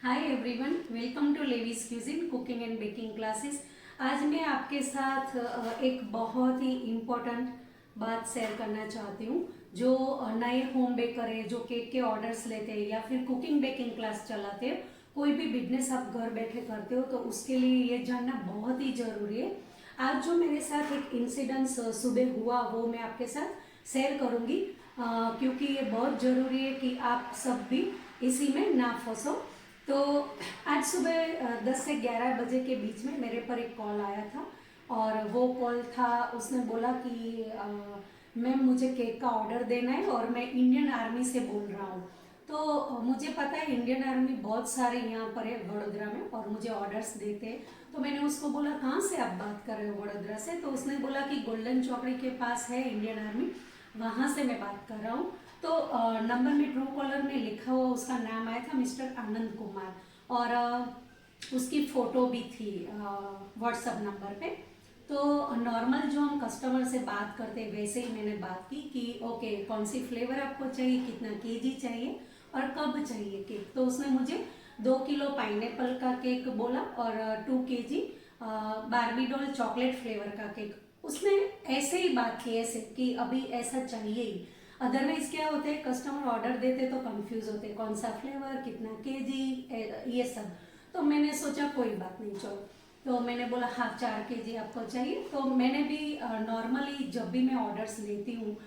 Hi everyone, welcome to Levi's cuisine cooking and baking classes. आज मैं आपके साथ एक बहुत ही इम्पोर्टेंट बात शेयर करना चाहती हूँ। जो नए होम बेकर है, जो केक के ऑर्डर्स लेते हैं या फिर कुकिंग बेकिंग क्लास चलाते हैं, कोई भी बिजनेस आप घर बैठे करते हो तो उसके लिए ये जानना बहुत ही ज़रूरी है। आज जो मेरे साथ एक इंसिडेंस सुबह हुआ वो मैं आपके साथ शेयर करूँगी, क्योंकि ये बहुत ज़रूरी है कि आप सब भी इसी में ना फंसो। तो आज सुबह 10 से 11 बजे के बीच में मेरे पर एक कॉल आया था और वो कॉल था, उसने बोला कि मैम मुझे केक का ऑर्डर देना है और मैं इंडियन आर्मी से बोल रहा हूँ। तो मुझे पता है इंडियन आर्मी बहुत सारे यहाँ पर है वडोदरा में और मुझे ऑर्डर्स देते हैं। तो मैंने उसको बोला कहाँ से आप बात कर रहे हो वडोदरा से? तो उसने बोला कि गोल्डन चौकड़ी के पास है इंडियन आर्मी, वहाँ से मैं बात कर रहा हूँ। तो नंबर में ट्रू कॉलर में लिखा हुआ उसका नाम आया था मिस्टर आनंद कुमार, और उसकी फ़ोटो भी थी व्हाट्सअप नंबर पे। तो नॉर्मल जो हम कस्टमर से बात करते हैं वैसे ही मैंने बात की कि ओके कौन सी फ्लेवर आपको चाहिए, कितना केजी चाहिए और कब चाहिए केक। तो उसने मुझे 2 किलो पाइनएप्पल का केक बोला और 2 केजी बार्बीडॉल चॉकलेट फ्लेवर का केक। उसने ऐसे ही बात की, ऐसे कि अभी ऐसा चाहिए ही। अदरवाइज क्या होता है, कस्टमर ऑर्डर देते तो कंफ्यूज होते हैं कौन सा फ्लेवर, कितना केजी, ये सब। तो मैंने सोचा कोई बात नहीं, चलो। तो मैंने बोला हाँ 4 केजी आपको चाहिए। तो मैंने भी नॉर्मली जब भी मैं ऑर्डर्स लेती हूँ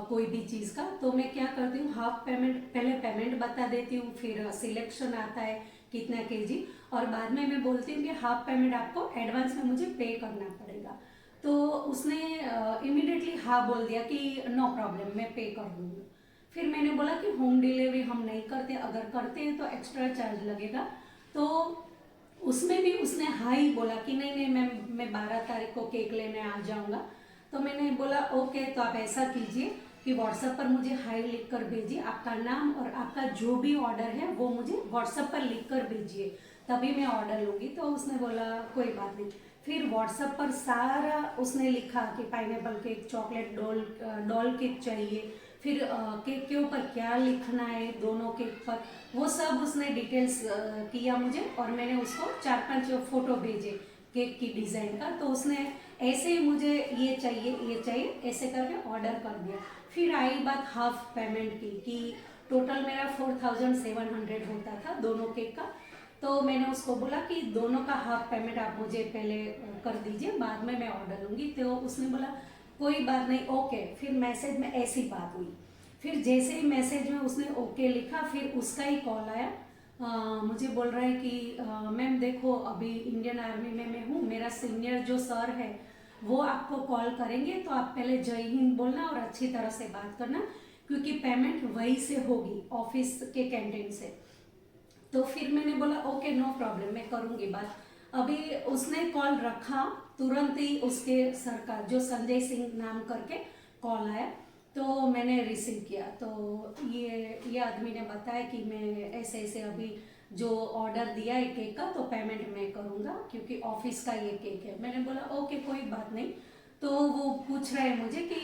कोई भी चीज़ का, तो मैं क्या करती हूँ, हाफ पेमेंट, पहले पेमेंट बता देती हूँ, फिर सिलेक्शन आता है कितना केजी, और बाद में मैं बोलती हूँ कि हाफ पेमेंट आपको एडवांस में मुझे पे करना पड़ेगा। तो उसने इमिडिएटली हाँ बोल दिया कि नो प्रॉब्लम, मैं पे कर दूँगी। फिर मैंने बोला कि होम डिलीवरी हम नहीं करते, अगर करते हैं तो एक्स्ट्रा चार्ज लगेगा। तो उसमें भी उसने हाँ ही बोला कि नहीं नहीं मैं 12 तारीख को केक लेने आ जाऊँगा। तो मैंने बोला ओके, तो आप ऐसा कीजिए कि व्हाट्सएप पर मुझे हाई लिख कर भेजिए, आपका नाम और आपका जो भी ऑर्डर है वो मुझे व्हाट्सएप पर लिख कर भेजिए, तभी मैं ऑर्डर लूँगी। तो उसने बोला कोई बात नहीं। फिर व्हाट्सएप पर सारा उसने लिखा कि pineapple cake, chocolate doll cake चाहिए, फिर केक के ऊपर क्या लिखना है दोनों केक पर, वो सब उसने डिटेल्स किया मुझे, और मैंने उसको 4-5 फोटो भेजे केक की डिज़ाइन का। तो उसने ऐसे ही मुझे ये चाहिए ऐसे करके ऑर्डर कर दिया। फिर आई बात हाफ पेमेंट की कि टोटल मेरा 4700 होता था दोनों केक का। तो मैंने उसको बोला कि दोनों का हाफ पेमेंट आप मुझे पहले कर दीजिए, बाद में मैं ऑर्डर लूँगी। तो उसने बोला कोई बात नहीं, ओके। फिर मैसेज में ऐसी बात हुई। फिर जैसे ही मैसेज में उसने ओके लिखा, फिर उसका ही कॉल आया। मुझे बोल रहा है कि मैम देखो अभी इंडियन आर्मी में मैं हूँ, मेरा सीनियर जो सर है वो आपको कॉल करेंगे, तो आप पहले जय हिंद बोलना और अच्छी तरह से बात करना, क्योंकि पेमेंट वहीं से होगी, ऑफिस के कैंटीन से। तो फिर मैंने बोला ओके नो प्रॉब्लम, मैं करूँगी बात। अभी उसने कॉल रखा, तुरंत ही उसके सर का जो संजय सिंह नाम करके कॉल आया। तो मैंने रिसीव किया। तो ये आदमी ने बताया कि मैं ऐसे ऐसे अभी जो ऑर्डर दिया है केक का, तो पेमेंट मैं करूँगा क्योंकि ऑफिस का ये केक है। मैंने बोला ओके कोई बात नहीं। तो वो पूछ रहे हैं मुझे कि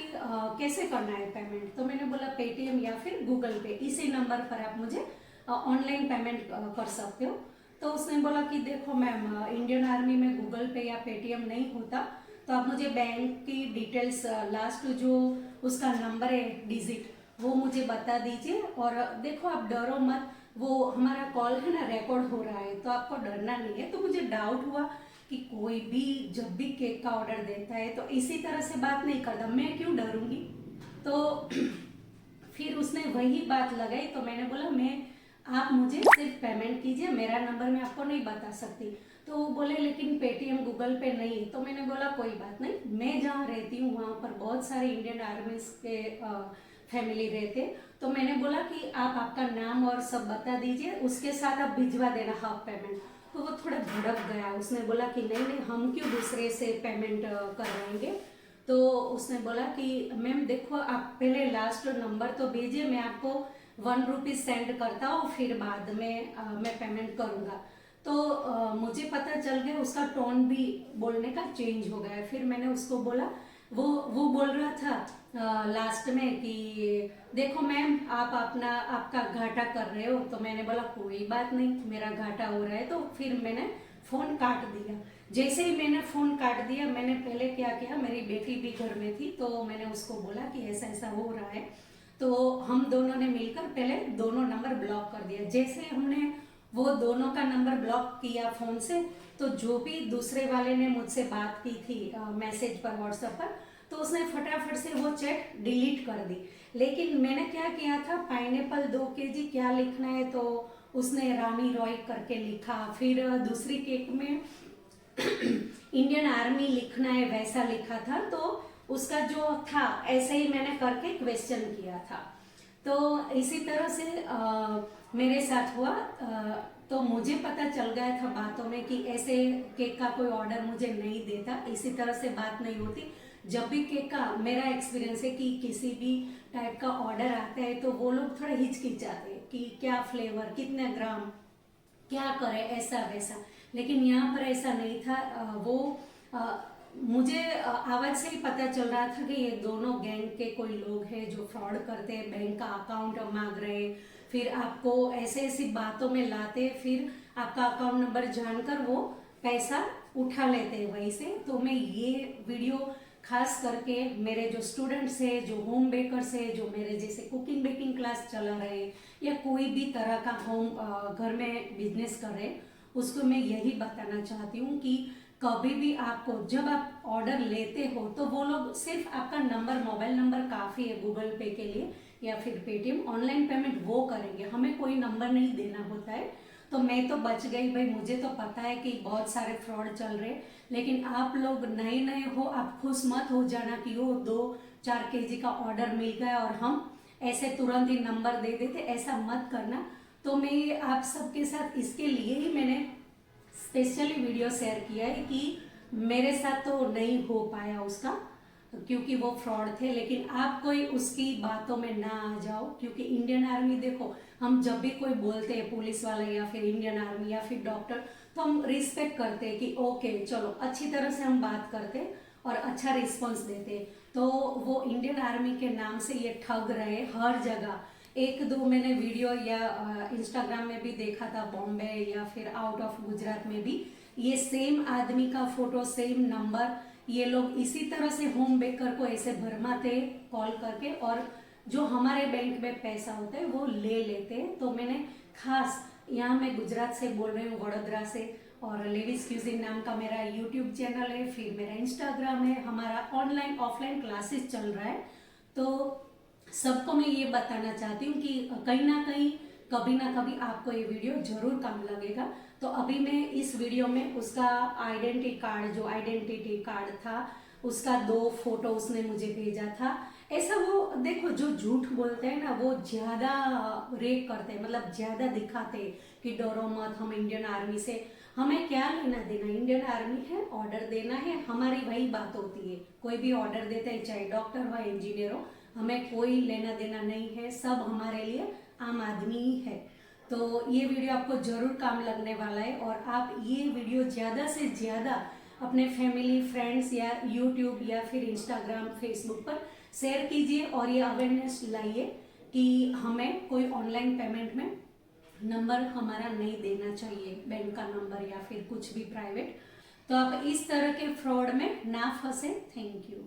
कैसे करना है पेमेंट। तो मैंने बोला पेटीएम या फिर गूगल पे, इसी नंबर पर आप मुझे ऑनलाइन पेमेंट कर सकते हो। तो उसने बोला कि देखो मैम, इंडियन आर्मी में गूगल पे या पेटीएम नहीं होता, तो आप मुझे बैंक की डिटेल्स, लास्ट जो उसका नंबर है डिजिट, वो मुझे बता दीजिए। और देखो आप डरो मत, वो हमारा कॉल है ना रिकॉर्ड हो रहा है, तो आपको डरना नहीं है। तो मुझे डाउट हुआ कि कोई भी जब भी केक का ऑर्डर देता है तो इसी तरह से बात नहीं करता, मैं क्यों डरूंगी। तो फिर उसने वही बात लगाई। तो मैंने बोला मैं, आप मुझे सिर्फ पेमेंट कीजिए, मेरा नंबर मैं आपको नहीं बता सकती। तो वो बोले लेकिन पेटीएम गूगल पे नहीं है। तो मैंने बोला कोई बात नहीं, मैं जहाँ रहती हूँ वहाँ पर बहुत सारे इंडियन आर्मी के फैमिली रहते। तो मैंने बोला कि आप आपका नाम और सब बता दीजिए, उसके साथ आप भिजवा देना हाफ पेमेंट। तो वो थोड़ा भड़क गया, उसने बोला कि नहीं नहीं हम क्यों दूसरे से पेमेंट करवाएंगे। तो उसने बोला कि मैम देखो आप पहले लास्ट नंबर तो भेजिए, मैं आपको 1 रुपीज़ सेंड करता हूँ, फिर बाद में मैं पेमेंट करूँगा। तो मुझे पता चल गया उसका टोन भी बोलने का चेंज हो गया। फिर मैंने उसको बोला, वो बोल रहा था लास्ट में कि देखो मैम आप आपका घाटा कर रहे हो। तो मैंने बोला कोई बात नहीं, मेरा घाटा हो रहा है। तो फिर मैंने फ़ोन काट दिया। जैसे ही मैंने फ़ोन काट दिया, मैंने पहले क्या किया, मेरी बेटी भी घर में थी तो मैंने उसको बोला कि ऐसा ऐसा हो रहा है। तो हम दोनों ने मिलकर पहले दोनों नंबर ब्लॉक कर दिया। जैसे हमने वो दोनों का नंबर ब्लॉक किया फ़ोन से, तो जो भी दूसरे वाले ने मुझसे बात की थी मैसेज पर, व्हाट्सएप पर, तो उसने फटाफट से वो चैट डिलीट कर दी। लेकिन मैंने क्या किया था, पाइनएप्पल 2 केजी क्या लिखना है, तो उसने रानी रॉय करके लिखा। फिर दूसरी केक में इंडियन आर्मी लिखना है वैसा लिखा था। तो उसका जो था ऐसे ही मैंने करके क्वेश्चन किया था। तो इसी तरह से मेरे साथ हुआ। तो मुझे पता चल गया था बातों में कि ऐसे केक का कोई ऑर्डर मुझे नहीं देता, इसी तरह से बात नहीं होती। जब भी केक का मेरा एक्सपीरियंस है कि किसी भी टाइप का ऑर्डर आता है तो वो लोग थोड़ा हिचकिचाते हैं कि क्या फ्लेवर, कितने ग्राम, क्या करे, ऐसा वैसा। लेकिन यहाँ पर ऐसा नहीं था। मुझे आवाज से ही पता चल रहा था कि ये दोनों गैंग के कोई लोग हैं जो फ्रॉड करते हैं, बैंक का अकाउंट मांग रहे हैं, फिर आपको ऐसे ऐसी बातों में लाते, फिर आपका अकाउंट नंबर जानकर वो पैसा उठा लेते हैं वहीं से। तो मैं ये वीडियो खास करके मेरे जो स्टूडेंट्स है, जो होम बेकर्स है, जो मेरे जैसे कुकिंग बेकिंग क्लास चला रहे हैं, या कोई भी तरह का होम घर में बिजनेस कर रहे हैं, उसको मैं यही बताना चाहती हूँ कि कभी भी आपको, जब आप ऑर्डर लेते हो तो वो लोग सिर्फ आपका नंबर, मोबाइल नंबर काफ़ी है गूगल पे के लिए या फिर पेटीएम, ऑनलाइन पेमेंट वो करेंगे, हमें कोई नंबर नहीं देना होता है। तो मैं तो बच गई भाई, मुझे तो पता है कि बहुत सारे फ्रॉड चल रहे। लेकिन आप लोग नए नए हो, आप खुश मत हो जाना कि वो 2-4 केजी का ऑर्डर मिल गया और हम ऐसे तुरंत ही नंबर दे देते, ऐसा मत करना। तो मैं आप सबके साथ इसके लिए ही मैंने स्पेशली वीडियो शेयर किया है कि मेरे साथ तो नहीं हो पाया उसका, क्योंकि वो फ्रॉड थे। लेकिन आप कोई उसकी बातों में ना आ जाओ, क्योंकि इंडियन आर्मी देखो, हम जब भी कोई बोलते हैं पुलिस वाला या फिर इंडियन आर्मी या फिर डॉक्टर, तो हम रिस्पेक्ट करते हैं कि ओके चलो, अच्छी तरह से हम बात करते और अच्छा रिस्पॉन्स देते। तो वो इंडियन आर्मी के नाम से ये ठग रहे हर जगह। एक दो मैंने वीडियो या इंस्टाग्राम में भी देखा था, बॉम्बे या फिर आउट ऑफ गुजरात में भी ये सेम आदमी का फोटो, सेम नंबर, ये लोग इसी तरह से होम बेकर को ऐसे भरमाते कॉल करके, और जो हमारे बैंक में पैसा होता है वो ले लेते हैं। तो मैंने खास, यहाँ मैं गुजरात से बोल रही हूँ, वडोदरा से, और लेडीज क्यूजिन नाम का मेरा यूट्यूब चैनल है, फिर मेरा इंस्टाग्राम है, हमारा ऑनलाइन ऑफलाइन क्लासेस चल रहा है। तो सबको मैं ये बताना चाहती हूँ कि कहीं ना कहीं, कभी ना कभी आपको ये वीडियो जरूर काम लगेगा। तो अभी मैं इस वीडियो में उसका आइडेंटिटी कार्ड, जो आइडेंटिटी कार्ड था, उसका 2 फोटो उसने मुझे भेजा था। ऐसा वो देखो, जो झूठ बोलते हैं ना वो ज्यादा रेक करते हैं, मतलब ज्यादा दिखाते हैं कि डरो मत, हम इंडियन आर्मी से, हमें क्या लेना देना, इंडियन आर्मी है, ऑर्डर देना है, हमारी वही बात होती है। कोई भी ऑर्डर देते हैं, चाहे डॉक्टर हो, इंजीनियर हो, हमें कोई लेना देना नहीं है, सब हमारे लिए आम आदमी ही है। तो ये वीडियो आपको जरूर काम लगने वाला है, और आप ये वीडियो ज़्यादा से ज़्यादा अपने फैमिली, फ्रेंड्स या यूट्यूब या फिर इंस्टाग्राम, फेसबुक पर शेयर कीजिए और ये अवेयरनेस लाइए कि हमें कोई ऑनलाइन पेमेंट में नंबर हमारा नहीं देना चाहिए, बैंक का नंबर या फिर कुछ भी प्राइवेट। तो आप इस तरह के फ्रॉड में ना फंसे। Thank you.